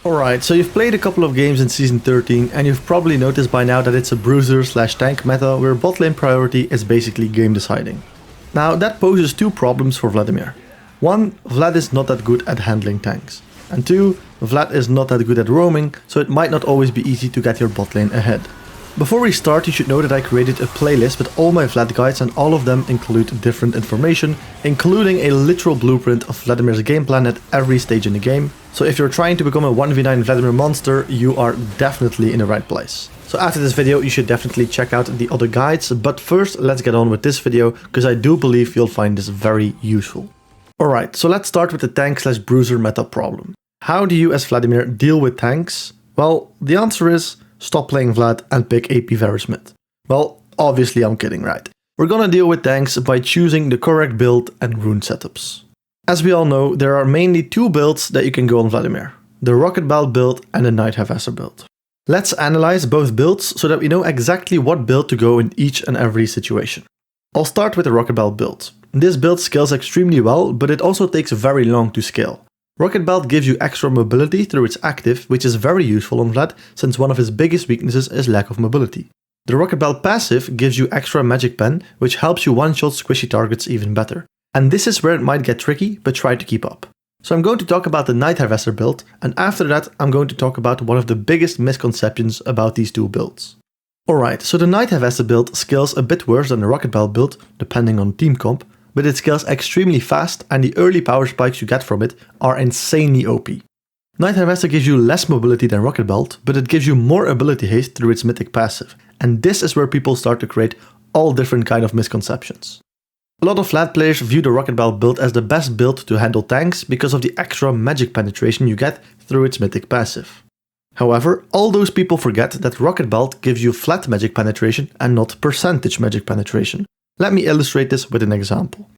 Alright, so you've played a couple of games in Season 13 and you've probably noticed by now that it's a bruiser/tank meta where bot lane priority is basically game deciding. Now that poses two problems for Vladimir. One, Vlad is not that good at handling tanks. And two, Vlad is not that good at roaming, so it might not always be easy to get your bot lane ahead. Before we start, you should know that I created a playlist with all my Vlad guides and all of them include different information, including a literal blueprint of Vladimir's game plan at every stage in the game. So if you're trying to become a 1v9 Vladimir monster, you are definitely in the right place. So after this video, you should definitely check out the other guides, but first let's get on with this video, because I do believe you'll find this very useful. Alright, so let's start with the tank/bruiser meta problem. How do you as Vladimir deal with tanks? Well, the answer is stop playing Vlad and pick AP Verismith. Well, obviously I'm kidding, right? We're gonna deal with tanks by choosing the correct build and rune setups. As we all know, there are mainly two builds that you can go on Vladimir. The rocketbelt build and the nightharvester build. Let's analyze both builds so that we know exactly what build to go in each and every situation. I'll start with the rocketbelt build. This build scales extremely well, but it also takes very long to scale. Rocketbelt gives you extra mobility through its active, which is very useful on Vlad since one of his biggest weaknesses is lack of mobility. The rocketbelt passive gives you extra magic pen, which helps you one-shot squishy targets even better. And this is where it might get tricky, but try to keep up. So I'm going to talk about the nightharvester build, and after that I'm going to talk about one of the biggest misconceptions about these two builds. Alright, so the nightharvester build scales a bit worse than the rocketbelt build, depending on team comp, but it scales extremely fast and the early power spikes you get from it are insanely OP. Nightharvester gives you less mobility than rocketbelt, but it gives you more ability haste through its mythic passive, and this is where people start to create all different kind of misconceptions. A lot of Vlad players view the rocketbelt build as the best build to handle tanks because of the extra magic penetration you get through its mythic passive. However, all those people forget that rocketbelt gives you flat magic penetration and not percentage magic penetration. Let me illustrate this with an example.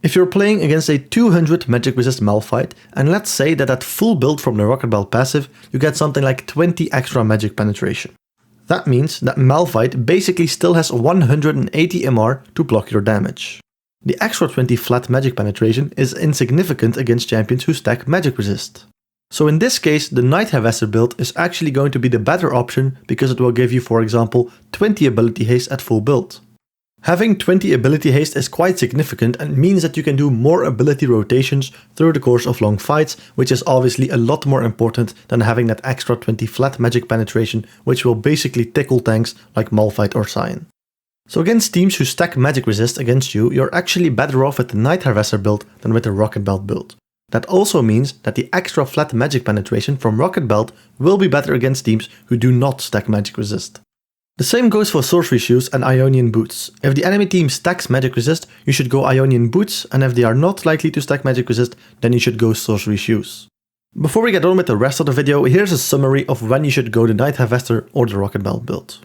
If you're playing against a 200 magic resist Malphite, and let's say that at full build from the rocketbelt passive, you get something like 20 extra magic penetration. That means that Malphite basically still has 180 MR to block your damage. The extra 20 flat magic penetration is insignificant against champions who stack magic resist. So in this case, the nightharvester build is actually going to be the better option because it will give you, for example, 20 ability haste at full build. Having 20 ability haste is quite significant and means that you can do more ability rotations through the course of long fights, which is obviously a lot more important than having that extra 20 flat magic penetration, which will basically tickle tanks like Malphite or Sion. So against teams who stack magic resist against you, you're actually better off with the nightharvester build than with the rocketbelt build. That also means that the extra flat magic penetration from rocketbelt will be better against teams who do not stack magic resist. The same goes for sorcery shoes and Ionian boots. If the enemy team stacks magic resist, you should go Ionian boots, and if they are not likely to stack magic resist, then you should go sorcery shoes. Before we get on with the rest of the video, here's a summary of when you should go the nightharvester or the rocketbelt build.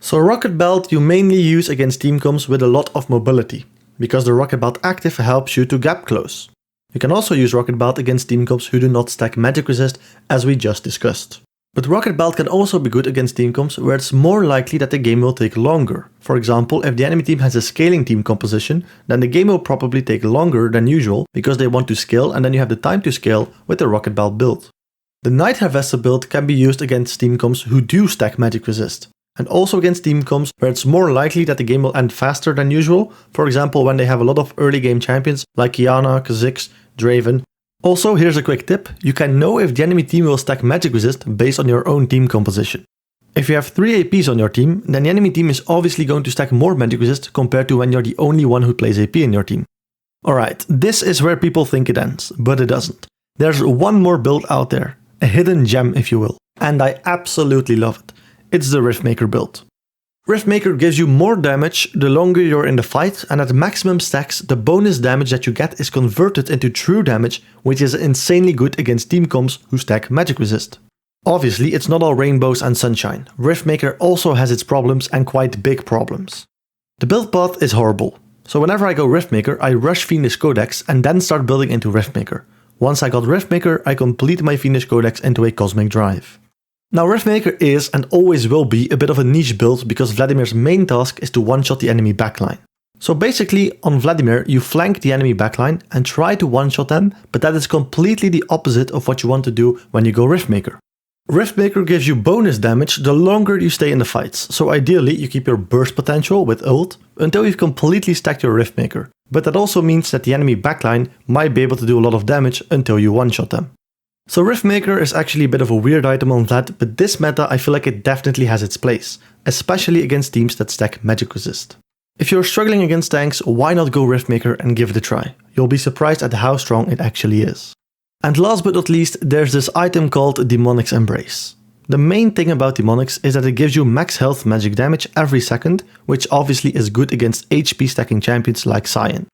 So rocketbelt you mainly use against team comps with a lot of mobility, because the rocketbelt active helps you to gap close. You can also use rocketbelt against team comps who do not stack magic resist, as we just discussed. But rocketbelt can also be good against team comps where it's more likely that the game will take longer. For example, if the enemy team has a scaling team composition, then the game will probably take longer than usual because they want to scale, and then you have the time to scale with the rocketbelt build. The nightharvester build can be used against team comps who do stack magic resist, and also against team comps where it's more likely that the game will end faster than usual, for example when they have a lot of early game champions like Qiyana, Kha'Zix, Draven. Also, here's a quick tip, you can know if the enemy team will stack magic resist based on your own team composition. If you have 3 APs on your team, then the enemy team is obviously going to stack more magic resist compared to when you're the only one who plays AP in your team. Alright, this is where people think it ends, but it doesn't. There's one more build out there, a hidden gem if you will, and I absolutely love it. It's the Riftmaker build. Riftmaker gives you more damage the longer you're in the fight, and at maximum stacks, the bonus damage that you get is converted into true damage, which is insanely good against team comps who stack magic resist. Obviously, it's not all rainbows and sunshine. Riftmaker also has its problems and quite big problems. The build path is horrible. So whenever I go Riftmaker, I rush Fiendish Codex and then start building into Riftmaker. Once I got Riftmaker, I complete my Fiendish Codex into a Cosmic Drive. Now Riftmaker is and always will be a bit of a niche build because Vladimir's main task is to one-shot the enemy backline. So basically, on Vladimir, you flank the enemy backline and try to one-shot them, but that is completely the opposite of what you want to do when you go Riftmaker. Riftmaker gives you bonus damage the longer you stay in the fights, so ideally you keep your burst potential with ult until you've completely stacked your Riftmaker. But that also means that the enemy backline might be able to do a lot of damage until you one-shot them. So Riftmaker is actually a bit of a weird item on Vlad, but this meta I feel like it definitely has its place, especially against teams that stack magic resist. If you're struggling against tanks, why not go Riftmaker and give it a try? You'll be surprised at how strong it actually is. And last but not least, there's this item called Demonic's Embrace. The main thing about Demonic's is that it gives you max health magic damage every second, which obviously is good against HP stacking champions like Sion.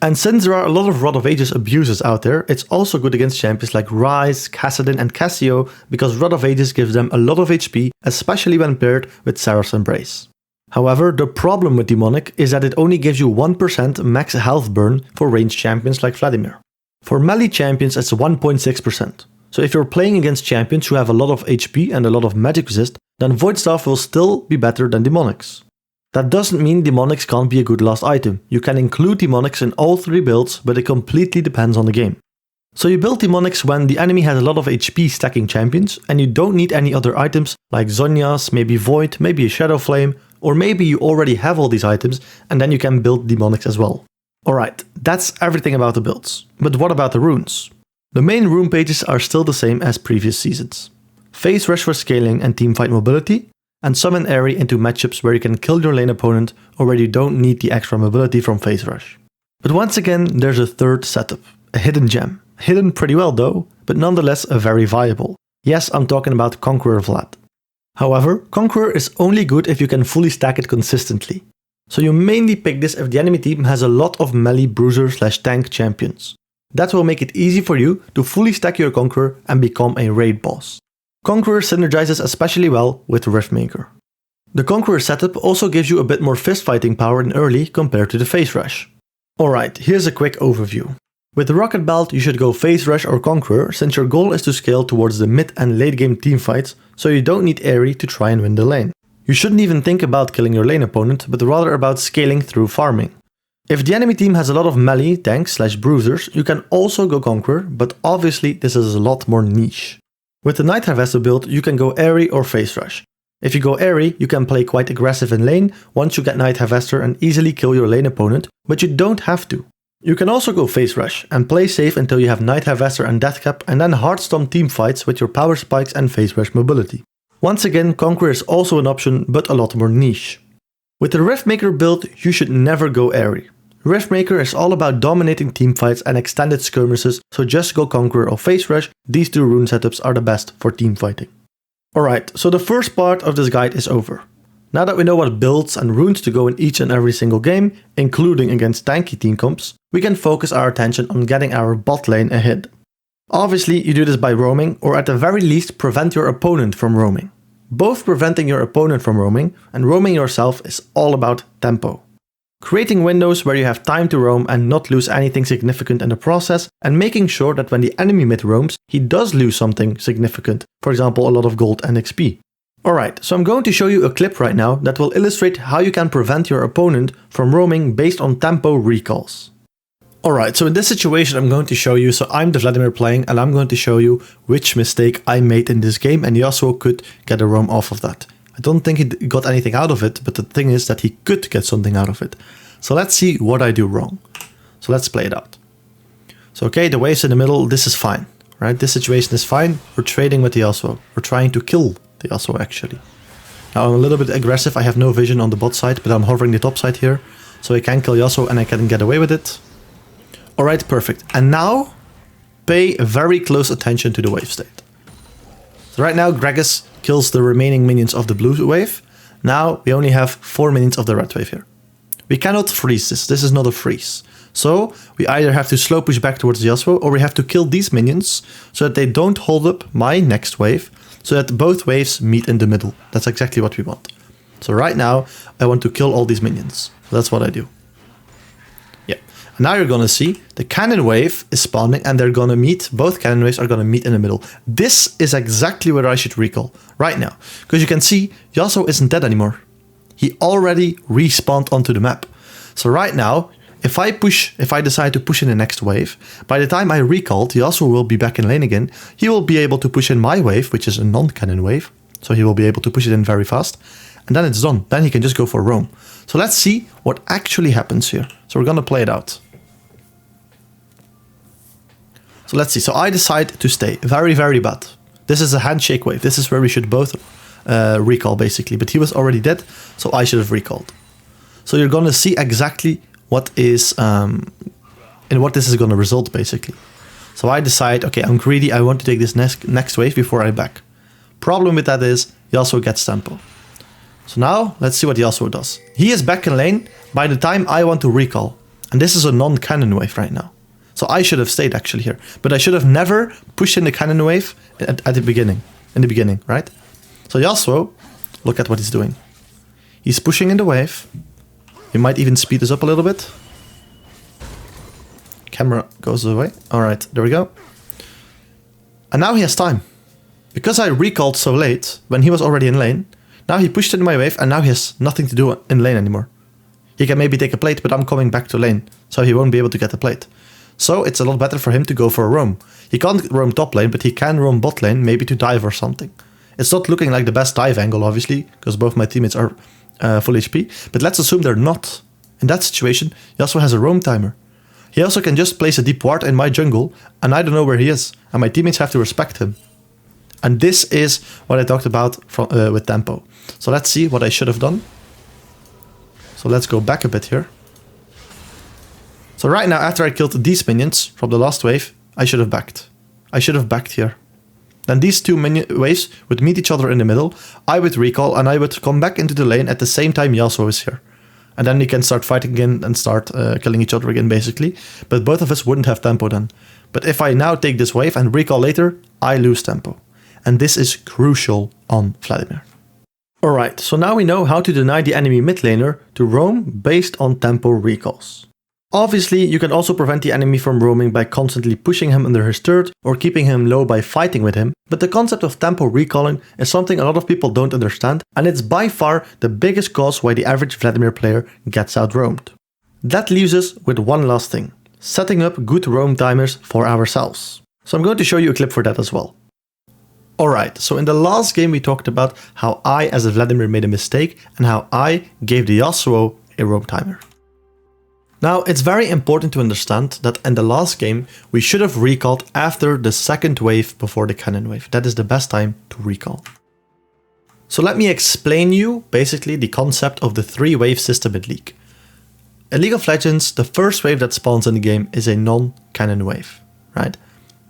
And since there are a lot of Rod of Ages abusers out there, it's also good against champions like Ryze, Kassadin and Cassio, because Rod of Ages gives them a lot of HP, especially when paired with Seraph's Embrace. However, the problem with Demonic is that it only gives you 1% max health burn for ranged champions like Vladimir. For melee champions it's 1.6%. So if you're playing against champions who have a lot of HP and a lot of magic resist, then Void Staff will still be better than Demonics. That doesn't mean Demonics can't be a good last item. You can include Demonics in all 3 builds, but it completely depends on the game. So you build Demonics when the enemy has a lot of HP stacking champions and you don't need any other items like Zhonya's, maybe Void, maybe a Shadow Flame, or maybe you already have all these items and then you can build Demonics as well. Alright, that's everything about the builds. But what about the runes? The main rune pages are still the same as previous seasons. Phase Rush for scaling and teamfight mobility, and Summon Airy into matchups where you can kill your lane opponent or where you don't need the extra mobility from Phase Rush. But once again, there's a third setup, a hidden gem. Hidden pretty well though, but nonetheless very viable. Yes, I'm talking about Conqueror Vlad. However, Conqueror is only good if you can fully stack it consistently. So you mainly pick this if the enemy team has a lot of melee bruiser/tank champions. That will make it easy for you to fully stack your Conqueror and become a raid boss. Conqueror synergizes especially well with Riftmaker. The Conqueror setup also gives you a bit more fist fighting power in early compared to the Phase Rush. Alright, here's a quick overview. With the Rocket Belt you should go Phase Rush or Conqueror since your goal is to scale towards the mid and late game teamfights, so you don't need Airy to try and win the lane. You shouldn't even think about killing your lane opponent, but rather about scaling through farming. If the enemy team has a lot of melee tanks/bruisers, you can also go Conqueror, but obviously this is a lot more niche. With the nightharvester build you can go Airy or Phase Rush. If you go Airy, you can play quite aggressive in lane once you get nightharvester and easily kill your lane opponent, but you don't have to. You can also go Phase Rush and play safe until you have nightharvester and deathcap and then hardstomp teamfights with your power spikes and Phase Rush mobility. Once again, Conqueror is also an option, but a lot more niche. With the Riftmaker build, you should never go Airy. Riftmaker is all about dominating teamfights and extended skirmishes, so just go Conqueror or Phase Rush, these 2 rune setups are the best for teamfighting. Alright, so the first part of this guide is over. Now that we know what builds and runes to go in each and every single game, including against tanky team comps, we can focus our attention on getting our bot lane ahead. Obviously, you do this by roaming, or at the very least prevent your opponent from roaming. Both preventing your opponent from roaming and roaming yourself is all about tempo. Creating windows where you have time to roam and not lose anything significant in the process, and making sure that when the enemy mid roams, he does lose something significant, for example a lot of gold and XP. Alright, so I'm going to show you a clip right now that will illustrate how you can prevent your opponent from roaming based on tempo recalls. Alright, so in this situation I'm going to show you, so I'm the Vladimir playing and I'm going to show you which mistake I made in this game and Yasuo could get a roam off of that. I don't think he got anything out of it, but the thing is that he could get something out of it. So let's see what I do wrong. So let's play it out. So okay, the wave's in the middle, this is fine, right? This situation is fine, we're trading with the Yasuo. We're trying to kill the Yasuo actually. Now I'm a little bit aggressive, I have no vision on the bot side, but I'm hovering the top side here. So I can kill Yasuo and I can get away with it. Alright, perfect. And now, pay very close attention to the wave state. So right now, Gragas kills the remaining minions of the blue wave. Now, we only have 4 minions of the red wave here. We cannot freeze this. This is not a freeze. So, we either have to slow push back towards the Yasuo, or we have to kill these minions so that they don't hold up my next wave, so that both waves meet in the middle. That's exactly what we want. So right now, I want to kill all these minions. So that's what I do. Now you're gonna see the cannon wave is spawning and they're gonna meet, both cannon waves are gonna meet in the middle. This is exactly where I should recall, right now. Because you can see, Yasuo isn't dead anymore. He already respawned onto the map. So right now, if I decide to push in the next wave, by the time I recalled, Yasuo will be back in lane again. He will be able to push in my wave, which is a non-cannon wave. So he will be able to push it in very fast. And then it's done. Then he can just go for roam. So let's see what actually happens here. So we're going to play it out. So let's see. So I decide to stay. Very, very bad. This is a handshake wave. This is where we should both recall, basically. But he was already dead, so I should have recalled. So you're going to see exactly what is in what this is going to result, basically. So I decide, okay, I'm greedy. I want to take this next wave before I back. Problem with that is Yasuo gets tempo. So now let's see what Yasuo does. He is back in lane by the time I want to recall. And this is a non-cannon wave right now. So I should have stayed actually here. But I should have never pushed in the cannon wave at the beginning. In the beginning, right? So Yasuo, look at what he's doing. He's pushing in the wave. He might even speed this up a little bit. Camera goes away. Alright, there we go. And now he has time. Because I recalled so late, when he was already in lane, now he pushed in my wave and now he has nothing to do in lane anymore. He can maybe take a plate, but I'm coming back to lane, so he won't be able to get the plate. So it's a lot better for him to go for a roam. He can't roam top lane, but he can roam bot lane, maybe to dive or something. It's not looking like the best dive angle, obviously, because both my teammates are full HP, but let's assume they're not. In that situation, he also has a roam timer. He also can just place a deep ward in my jungle, and I don't know where he is, and my teammates have to respect him. And this is what I talked about with tempo. So let's see what I should have done. So let's go back a bit here. So right now, after I killed these minions from the last wave, I should have backed. I should have backed here. Then these two waves would meet each other in the middle. I would recall and I would come back into the lane at the same time Yasuo is here. And then we can start fighting again and start killing each other again, basically. But both of us wouldn't have tempo then. But if I now take this wave and recall later, I lose tempo. And this is crucial on Vladimir. Alright, so now we know how to deny the enemy mid laner to roam based on tempo recalls. Obviously, you can also prevent the enemy from roaming by constantly pushing him under his turret or keeping him low by fighting with him, but the concept of tempo recalling is something a lot of people don't understand, and it's by far the biggest cause why the average Vladimir player gets out-roamed. That leaves us with one last thing: setting up good roam timers for ourselves. So I'm going to show you a clip for that as well. Alright, so in the last game we talked about how I as a Vladimir made a mistake and how I gave the Yasuo a roam timer. Now, it's very important to understand that in the last game, we should have recalled after the second wave before the cannon wave. That is the best time to recall. So let me explain you basically the concept of the 3-wave system in League. In League of Legends, the first wave that spawns in the game is a non-cannon wave, right?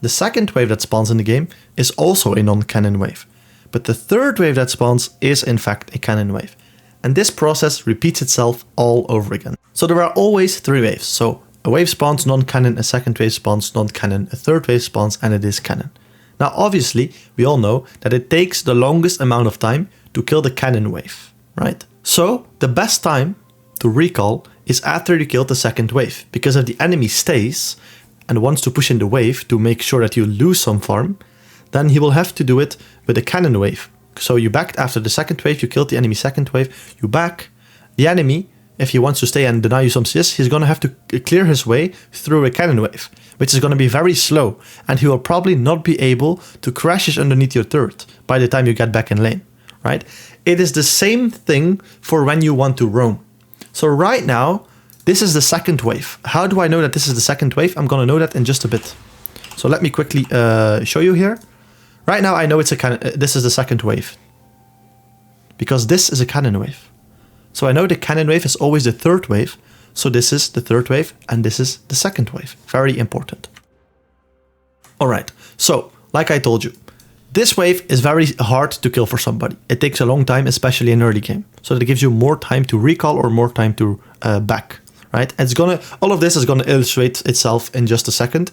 The second wave that spawns in the game is also a non-cannon wave. But the third wave that spawns is in fact a cannon wave. And this process repeats itself all over again. So there are always 3 waves. So a wave spawns non-cannon, a second wave spawns non-cannon, a third wave spawns, and it is cannon. Now obviously, we all know that it takes the longest amount of time to kill the cannon wave, right? So the best time to recall is after you kill the second wave. Because if the enemy stays and wants to push in the wave to make sure that you lose some farm, then he will have to do it with a cannon wave. So you backed after the second wave, you killed the enemy second wave, you back. The enemy, if he wants to stay and deny you some CS, he's going to have to clear his way through a cannon wave, which is going to be very slow, and he will probably not be able to crash underneath your turret by the time you get back in lane, right? It is the same thing for when you want to roam. So right now, this is the second wave. How do I know that this is the second wave? I'm going to know that in just a bit. So let me quickly show you here. Right now I know it's a cannon. This is the second wave. Because this is a cannon wave. So I know the cannon wave is always the third wave. So this is the third wave and this is the second wave. Very important. Alright, so like I told you, this wave is very hard to kill for somebody. It takes a long time, especially in early game. So that gives you more time to recall or more time to back. Right? All of this is gonna illustrate itself in just a second.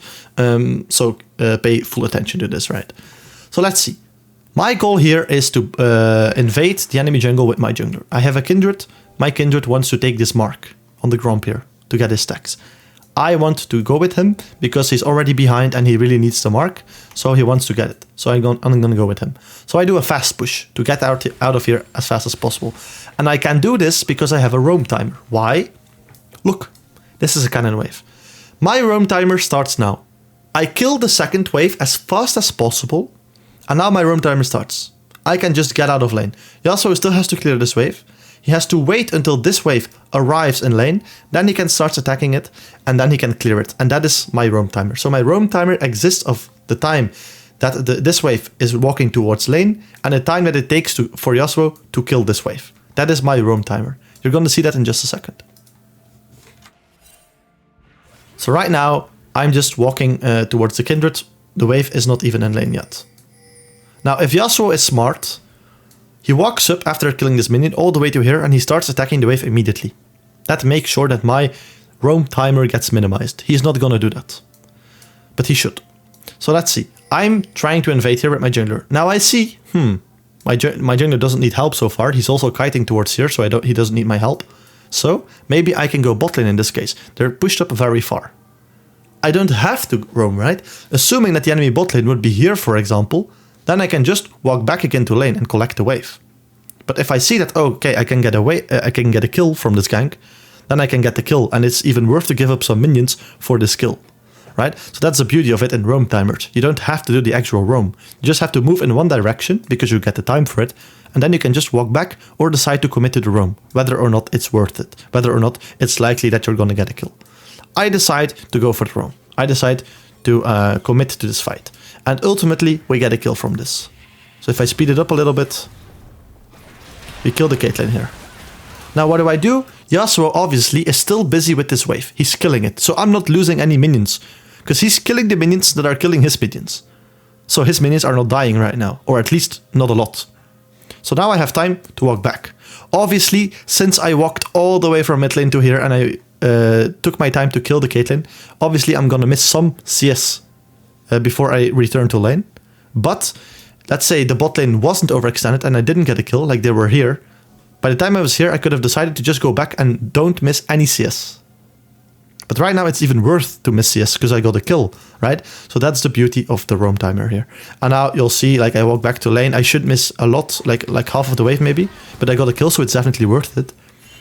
So pay full attention to this, right? So let's see. My goal here is to invade the enemy jungle with my jungler. I have a kindred. My kindred wants to take this mark on the Gromp here to get his stacks. I want to go with him because he's already behind and he really needs the mark. So he wants to get it. So I'm gonna go with him. So I do a fast push to get out of here as fast as possible. And I can do this because I have a roam timer. Why? Look, this is a cannon wave. My roam timer starts now. I kill the second wave as fast as possible, and now my roam timer starts. I can just get out of lane. Yasuo still has to clear this wave. He has to wait until this wave arrives in lane, then he can start attacking it, and then he can clear it. And that is my roam timer. So my roam timer exists of the time that this wave is walking towards lane, and the time that it takes for Yasuo to kill this wave. That is my roam timer. You're going to see that in just a second. So right now, I'm just walking towards the Kindred. The wave is not even in lane yet. Now, if Yasuo is smart, he walks up after killing this minion all the way to here and he starts attacking the wave immediately. That makes sure that my roam timer gets minimized. He's not gonna do that. But he should. So let's see. I'm trying to invade here with my jungler. Now I see, my jungler doesn't need help so far. He's also kiting towards here, so he doesn't need my help. So maybe I can go botlane in this case. They're pushed up very far. I don't have to roam, right? Assuming that the enemy botlane would be here, for example, then I can just walk back again to lane and collect the wave. But if I see that, oh, okay, I can get a kill from this gank, then I can get the kill, and it's even worth to give up some minions for this kill, right? So that's the beauty of it in roam timers. You don't have to do the actual roam. You just have to move in one direction because you get the time for it, and then you can just walk back or decide to commit to the roam, whether or not it's worth it, whether or not it's likely that you're going to get a kill. I decide to go for the roam. I decide to commit to this fight. And ultimately, we get a kill from this. So if I speed it up a little bit, we kill the Caitlyn here. Now what do? Yasuo obviously is still busy with this wave. He's killing it. So I'm not losing any minions, because he's killing the minions that are killing his minions. So his minions are not dying right now, or at least not a lot. So now I have time to walk back. Obviously, since I walked all the way from mid lane to here and I took my time to kill the Caitlyn, obviously I'm gonna miss some CS before I return to lane. But let's say the bot lane wasn't overextended and I didn't get a kill like they were here. By the time I was here, I could have decided to just go back and don't miss any CS. But right now it's even worth to miss CS because I got a kill, right? So that's the beauty of the roam timer here. And now you'll see, like, I walk back to lane. I should miss a lot, like half of the wave maybe, but I got a kill, so it's definitely worth it.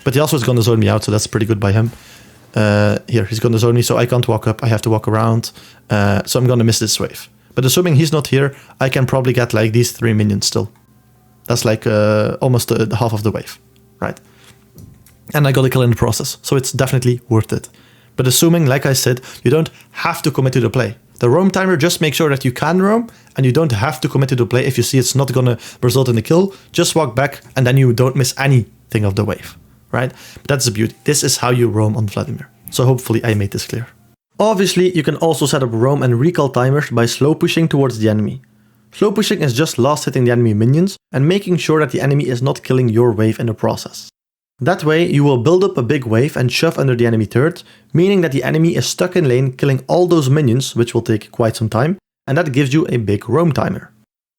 But he also is going to zone me out, so that's pretty good by him. Here, he's going to zone me, so I can't walk up. I have to walk around. So I'm going to miss this wave. But assuming he's not here, I can probably get like these 3 minions still. That's like almost the half of the wave, right? And I got a kill in the process, so it's definitely worth it. But assuming, like I said, you don't have to commit to the play. The roam timer just makes sure that you can roam, and you don't have to commit to the play. If you see it's not going to result in a kill, just walk back, and then you don't miss anything of the wave, right? But that's the beauty. This is how you roam on Vladimir. So hopefully I made this clear. Obviously, you can also set up roam and recall timers by slow pushing towards the enemy. Slow pushing is just last hitting the enemy minions and making sure that the enemy is not killing your wave in the process. That way, you will build up a big wave and shove under the enemy turret, meaning that the enemy is stuck in lane killing all those minions, which will take quite some time, and that gives you a big roam timer.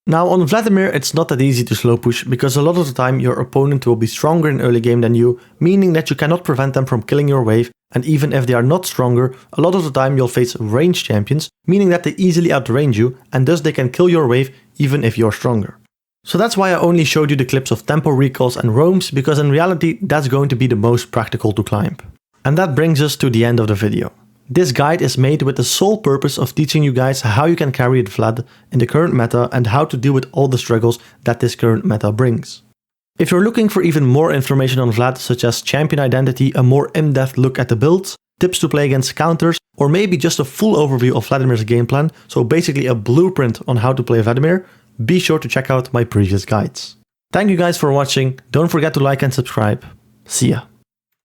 Now on Vladimir, it's not that easy to slow push, because a lot of the time your opponent will be stronger in early game than you, meaning that you cannot prevent them from killing your wave, and even if they are not stronger, a lot of the time you'll face ranged champions, meaning that they easily outrange you, and thus they can kill your wave even if you're stronger. So that's why I only showed you the clips of tempo recalls and roams, because in reality that's going to be the most practical to climb. And that brings us to the end of the video. This guide is made with the sole purpose of teaching you guys how you can carry Vlad in the current meta and how to deal with all the struggles that this current meta brings. If you're looking for even more information on Vlad, such as champion identity, a more in-depth look at the builds, tips to play against counters, or maybe just a full overview of Vladimir's game plan, so basically a blueprint on how to play Vladimir, be sure to check out my previous guides. Thank you guys for watching, don't forget to like and subscribe. See ya.